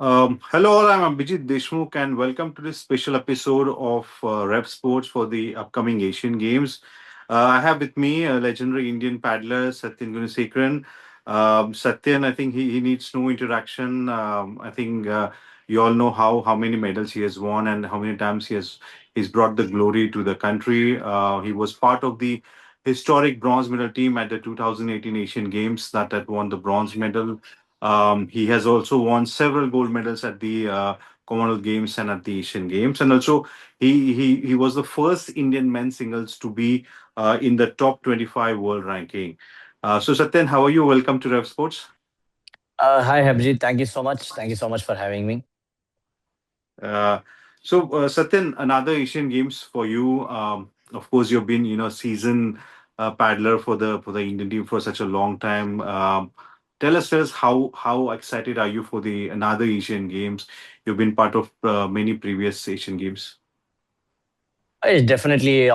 Hello, all. I'm Abhijit Deshmukh, and welcome to this special episode of Revsportz for the upcoming Asian Games. I have with me a legendary Indian paddler, Sathiyan Gnanasekaran. Sathiyan, I think he needs no introduction. I think you all know how many medals he has won and how many times he's brought the glory to the country. He was part of the historic bronze medal team at the 2018 Asian Games that had won the bronze medal. He has also won several gold medals at the Commonwealth Games and at the Asian Games, and also he was the first Indian men's singles to be in the top 25 world ranking. So Satyan, how are you? Welcome to Rev Sports. Hi, Abhijit. Thank you so much. Thank you so much for having me. Uh, Satyan, another Asian Games for you. Of course, you've been season paddler for the Indian team for such a long time. Tell us how excited are you for the another Asian Games? You've been part of many previous Asian Games. It's definitely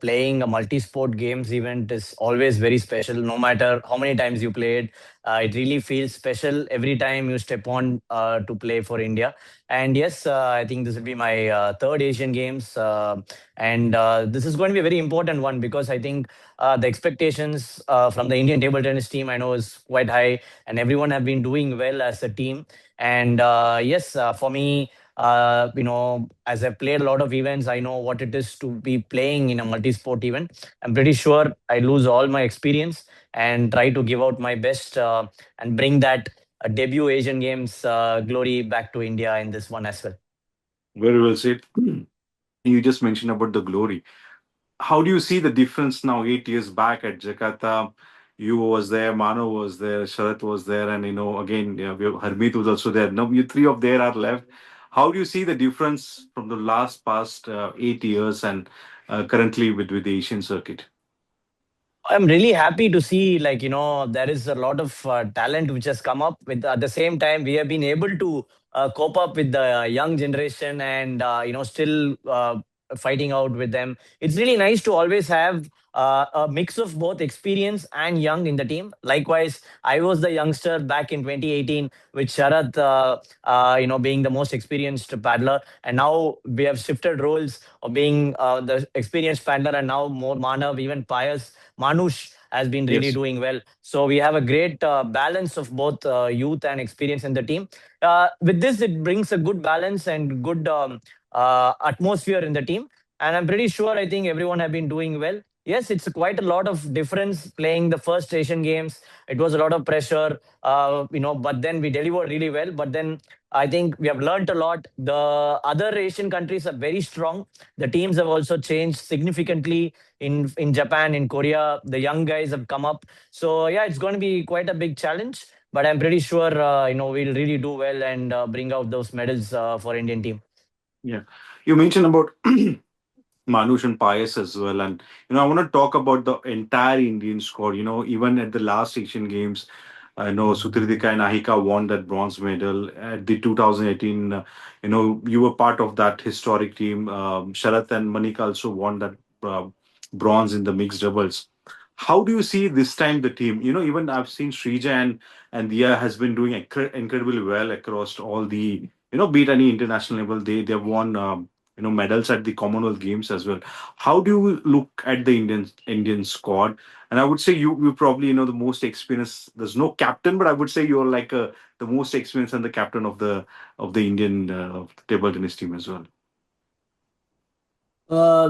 playing a multi-sport games event is always very special. No matter how many times you play it, it really feels special every time you step on to play for India. And yes, I think this will be my third Asian Games, and this is going to be a very important one because I think the expectations from the Indian table tennis team I know is quite high, and everyone have been doing well as a team. And yes, for me. As I've played a lot of events, I know what it is to be playing in a multi-sport event. I'm pretty sure I lose all my experience and try to give out my best and bring that debut Asian Games glory back to India in this one as well. Very well said. You just mentioned about the glory. How do you see the difference now 8 years back at Jakarta? You was there, Mano was there, Sharat was there, and again, Harmeet was also there. Now you three of there are left. How do you see the difference from the last past 8 years and currently with the Asian circuit? I'm really happy to see, like, there is a lot of talent which has come up with. At the same time, we have been able to cope up with the young generation and, still fighting out with them. It's really nice to always have a mix of both experience and young in the team. Likewise, I was the youngster back in 2018 with Sharat, being the most experienced paddler. And now we have shifted roles of being the experienced paddler and now more Manav, even Pius. Manush has been really Yes. doing well. So we have a great balance of both youth and experience in the team. With this, it brings a good balance and good atmosphere in the team. And I'm pretty sure I think everyone have been doing well. Yes, it's quite a lot of difference playing the first Asian Games. It was a lot of pressure, but then we delivered really well. But then I think we have learned a lot. The other Asian countries are very strong. The teams have also changed significantly in Japan, in Korea. The young guys have come up. So yeah, it's going to be quite a big challenge. But I'm pretty sure we'll really do well and bring out those medals for Indian team. Yeah. You mentioned about Manush and Pius as well. And, I want to talk about the entire Indian squad. Even at the last Asian Games, I know Sutridika and Ahika won that bronze medal at the 2018. You were part of that historic team. Sharat and Manika also won that uh, bronze in the mixed doubles. How do you see this time the team? Even I've seen Srija and Dia has been doing incredibly well across all the, be it any international level. They've won. Medals at the Commonwealth Games as well. How do you look at the Indian squad? And I would say you probably the most experienced. There's no captain, but I would say you're like the most experienced and the captain of the Indian table tennis team as well.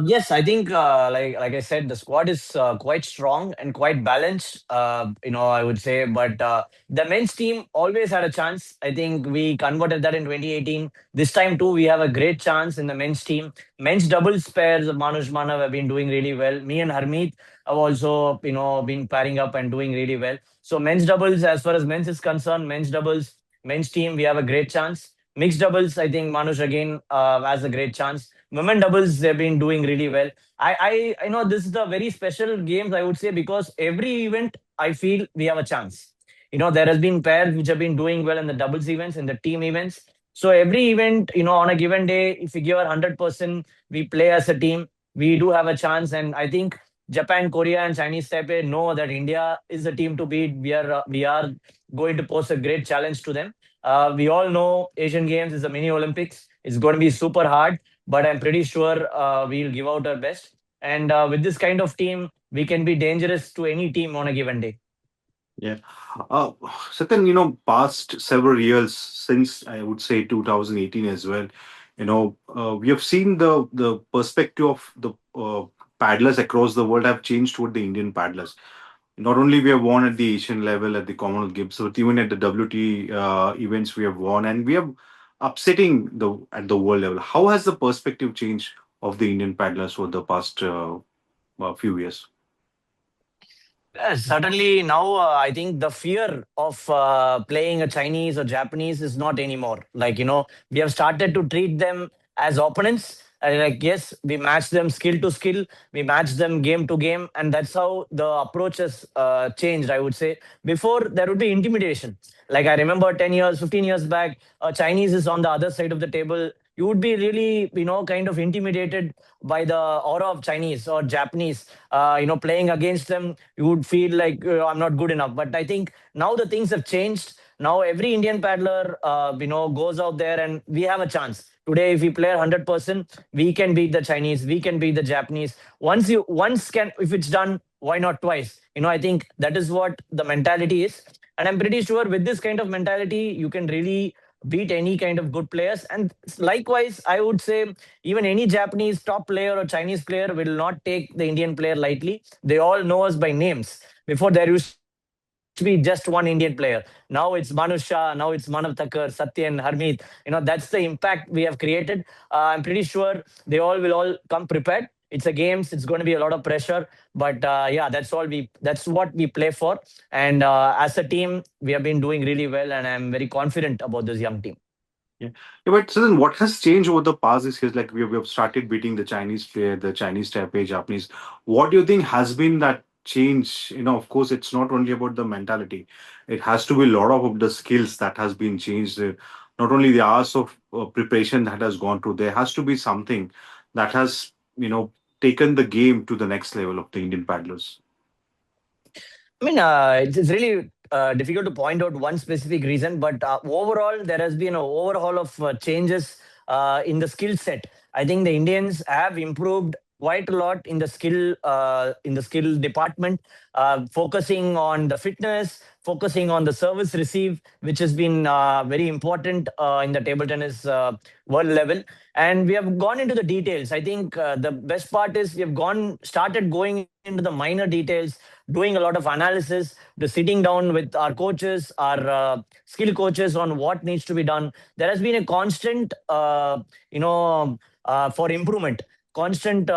Yes, I think like I said, the squad is quite strong and quite balanced. I would say, but the men's team always had a chance. I think we converted that in 2018. This time too, we have a great chance in the men's team. Men's doubles pairs of Manush Manav have been doing really well. Me and Harmeet have also been pairing up and doing really well. So men's doubles, as far as men's is concerned, men's doubles, men's team, we have a great chance. Mixed doubles, I think Manush again has a great chance. Women doubles, they've been doing really well. I know this is the very special games, I would say, because every event I feel we have a chance. There has been pairs which have been doing well in the doubles events, in the team events. So every event, on a given day, if we give our 100%, we play as a team, we do have a chance. And I think Japan, Korea, and Chinese Taipei know that India is the team to beat. We are going to pose a great challenge to them. We all know Asian Games is a mini Olympics. It's going to be super hard, but I'm pretty sure we'll give out our best. And with this kind of team, we can be dangerous to any team on a given day. Yeah. Uh, Satyan, past several years since I would say 2018 as well, we have seen the perspective of the paddlers across the world have changed toward the Indian paddlers. Not only we have won at the Asian level at the Commonwealth Games, but even at the WT events we have won, and we have upsetting the at the world level. How has the perspective changed of the Indian paddlers over the past few years? Yes, certainly now I think the fear of playing a Chinese or Japanese is not anymore. Like, we have started to treat them as opponents. Like, yes, we match them skill to skill, we match them game to game, and that's how the approach has changed, I would say. Before, there would be intimidation. Like, I remember 10 years, 15 years back, a Chinese is on the other side of the table. You would be really, kind of intimidated by the aura of Chinese or Japanese. Playing against them, you would feel like I'm not good enough. But I think now the things have changed. Now every Indian paddler, goes out there and we have a chance. Today, if we play 100%, we can beat the Chinese, we can beat the Japanese. Once can, if it's done, why not twice? I think that is what the mentality is. And I'm pretty sure with this kind of mentality, you can really beat any kind of good players. And likewise, I would say even any Japanese top player or Chinese player will not take the Indian player lightly. They all know us by names. Before, there used to be just one Indian player. Now it's Manusha, now it's Manav Thakur, Satyan, Harmeet. That's the impact we have created. I'm pretty sure they all come prepared. It's a games. It's going to be a lot of pressure, but yeah, that's what we play for. And as a team, we have been doing really well, and I'm very confident about this young team. Yeah. Yeah, but so then what has changed over the past is years? Like we have started beating the Chinese player, the Chinese Taipei, Japanese. What do you think has been that change? Of course, it's not only about the mentality. It has to be a lot of the skills that has been changed. Not only the hours of preparation that has gone through, there has to be something that has, taken the game to the next level of the Indian paddlers. I mean, it's really difficult to point out one specific reason, but overall, there has been an overhaul of changes in the skill set. I think the Indians have improved quite a lot in the skill department, focusing on the fitness, focusing on the service receive, which has been very important in the table tennis world level. And we have gone into the details. I think the best part is we have gone started going into the minor details, doing a lot of analysis, the sitting down with our coaches, our skill coaches on what needs to be done. There has been a constant, for improvement, constant.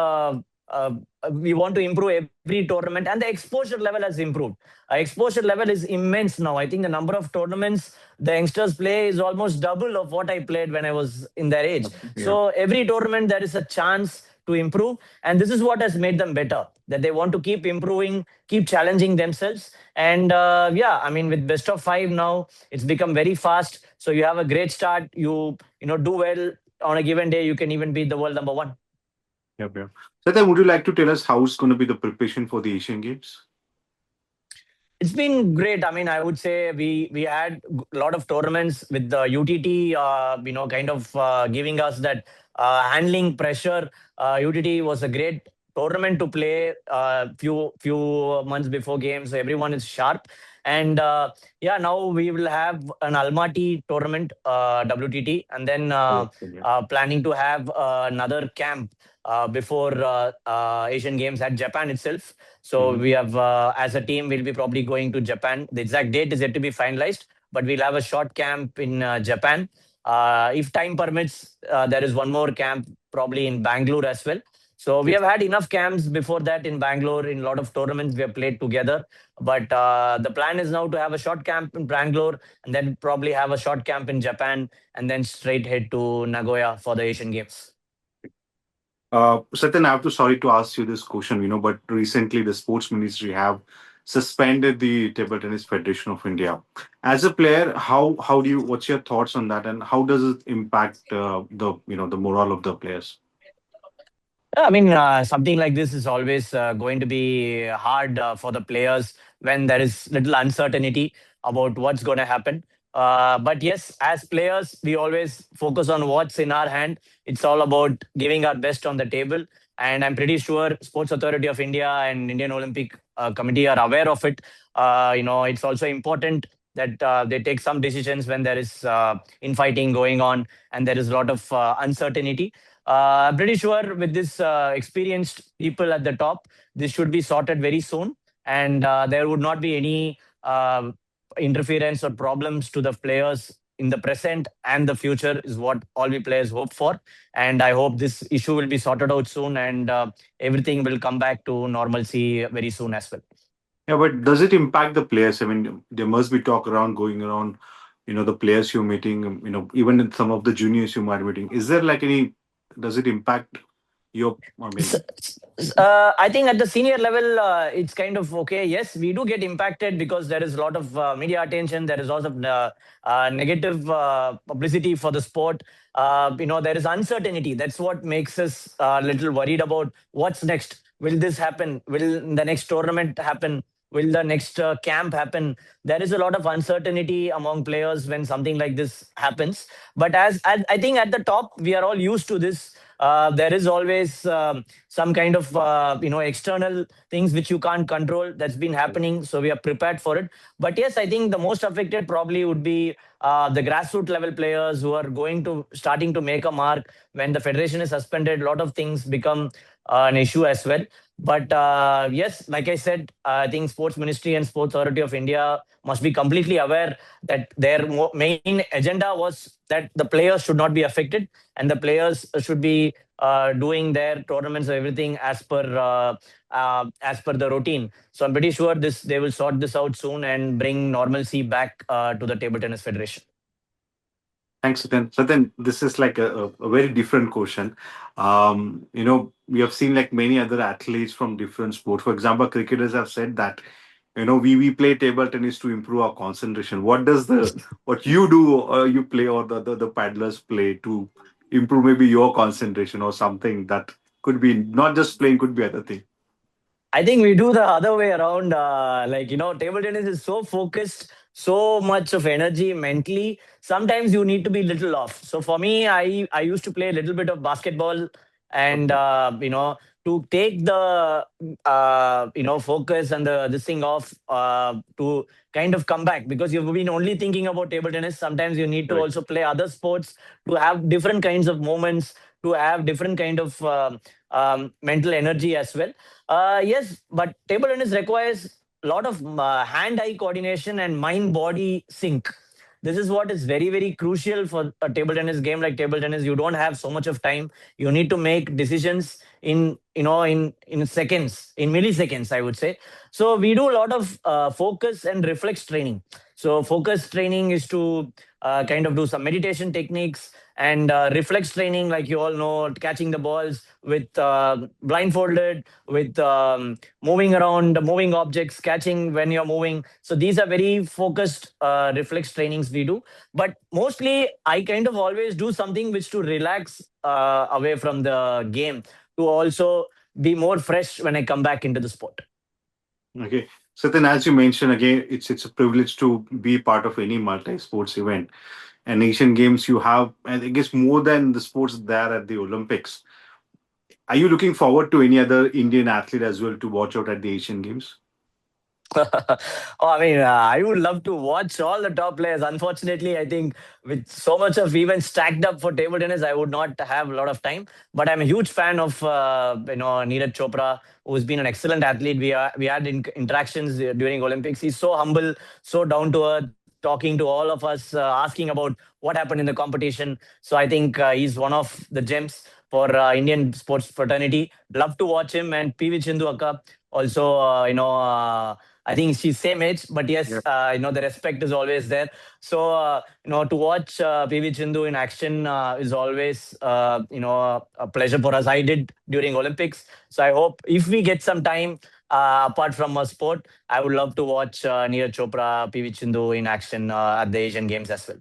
We want to improve every tournament, and the exposure level has improved. Exposure level is immense now. I think the number of tournaments the youngsters play is almost double of what I played when I was in their age. Yeah. So every tournament there is a chance to improve, and this is what has made them better, that they want to keep improving, keep challenging themselves. And yeah, I mean, with best of 5 now, it's become very fast. So you have a great start, you do well on a given day, you can even beat the world number one. Yep, yep. So then, would you like to tell us how it's going to be the preparation for the Asian Games? It's been great. I mean, I would say we had a lot of tournaments with the UTT, kind of giving us that handling pressure. UTT was a great tournament to play few months before games. So everyone is sharp, and yeah, now we will have an Almaty tournament, WTT, and then Oh, yeah. planning to have another camp before Asian Games at Japan itself. So Mhm. we have, as a team, we'll be probably going to Japan. The exact date is yet to be finalized, but we'll have a short camp in Japan. If time permits, there is one more camp probably in Bangalore as well. So we Yes. have had enough camps before that in Bangalore. In a lot of tournaments we have played together. But the plan is now to have a short camp in Bangalore and then probably have a short camp in Japan and then straight head to Nagoya for the Asian Games. Satyan, I have to sorry to ask you this question, but recently the sports ministry have suspended the Table Tennis Federation of India. As a player, how do you? What's your thoughts on that, and how does it impact the morale of the players? Yeah, I mean, something like this is always going to be hard for the players when there is little uncertainty about what's going to happen. But yes, as players, we always focus on what's in our hand. It's all about giving our best on the table. And I'm pretty sure Sports Authority of India and Indian Olympic Committee are aware of it. It's also important that they take some decisions when there is infighting going on and there is a lot of uncertainty. I'm pretty sure with this experienced people at the top, this should be sorted very soon, and there would not be any interference or problems to the players in the present and the future is what all we players hope for. And I hope this issue will be sorted out soon, and everything will come back to normalcy very soon as well. Yeah, but does it impact the players? I mean, there must be talk around going around, the players you're meeting, even in some of the juniors you might be meeting. Is there like any, does it impact your, I mean, I think at the senior level, it's kind of okay. Yes, we do get impacted because there is a lot of media attention. There is also negative publicity for the sport. There is uncertainty. That's what makes us a little worried about what's next. Will this happen? Will the next tournament happen? Will the next camp happen? There is a lot of uncertainty among players when something like this happens. But as I think at the top, we are all used to this. There is always some kind of external things which you can't control that's been happening, so we are prepared for it. But yes, I think the most affected probably would be the grassroots level players who are going to starting to make a mark. When the federation is suspended, a lot of things become an issue as well. But yes, like I said, I think sports ministry and sports authority of India must be completely aware that their main agenda was that the players should not be affected, and the players should be doing their tournaments or everything as per the routine. So I'm pretty sure this they will sort this out soon and bring normalcy back to the table tennis federation. thanks, Satyan. Satyan, this is like a very different question. We have seen like many other athletes from different sports. For example, cricketers have said that we play table tennis to improve our concentration. What you do, you play, or the paddlers play to improve maybe your concentration or something that could be not just playing, could be other thing. I think we do the other way around. Table tennis is so focused, so much of energy mentally. Sometimes you need to be little off. So for me, I used to play a little bit of basketball, and Okay. to take the focus and the this thing off to kind of come back, because you've been only thinking about table tennis. Sometimes you need to Correct. also play other sports to have different kinds of moments, to have different kind of mental energy as well. Yes, but table tennis requires a lot of hand-eye coordination and mind-body sync. This is what is very, very crucial for a table tennis game like table tennis. You don't have so much of time. You need to make decisions in seconds, in milliseconds, I would say. So we do a lot of focus and reflex training. So focus training is to kind of do some meditation techniques, and reflex training, like you all know, catching the balls with blindfolded, with moving around, moving objects, catching when you're moving. So these are very focused reflex trainings we do. But mostly, I kind of always do something which to relax away from the game, to also be more fresh when I come back into the sport. Okay. So then, as you mentioned again, it's a privilege to be part of any multi-sports event. And Asian Games, you have, and I guess more than the sports there at the Olympics. Are you looking forward to any other Indian athlete as well to watch out at the Asian Games? Oh, I mean, I would love to watch all the top players. Unfortunately, I think with so much of events stacked up for table tennis, I would not have a lot of time. But I'm a huge fan of Neeraj Chopra, who's been an excellent athlete. We had interactions during Olympics. He's so humble, so down to earth, talking to all of us, asking about what happened in the competition. So I think he's one of the gems for Indian sports fraternity. Love to watch him, and PV Chindu Akka also. I think she's same age, but Yeah. yes, the respect is always there. So, to watch PV Chindu in action is always, a pleasure for us. I did during Olympics. So I hope if we get some time, apart from a sport, I would love to watch Neeraj Chopra, PV Chindu in action at the Asian Games as well.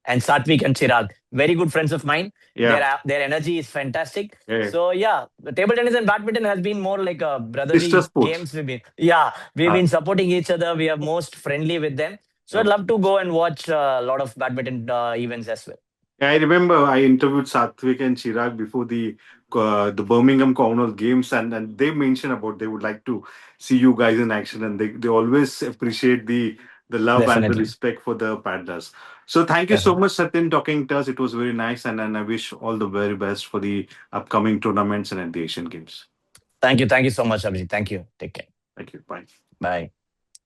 And Satvik and Chirag, very good friends of mine. Yeah. Their energy is fantastic. Yeah. So yeah, the table tennis and badminton has been more like a Sister brotherly sports. games. We've been supporting each other. We are most friendly with them. So I'd love to go and watch a lot of badminton events as well. Yeah, I remember I interviewed Satvik and Chirag before the Birmingham Commonwealth Games, and they mentioned about they would like to see you guys in action, and they always appreciate the love and the Definitely. respect for the paddlers. So thank you so Definitely. much, Satyan, talking to us. It was very nice, and I wish all the very best for the upcoming tournaments and at the Asian Games. Thank you. Thank you so much, Abhijit. Thank you. Take care. Thank you. Bye. Bye.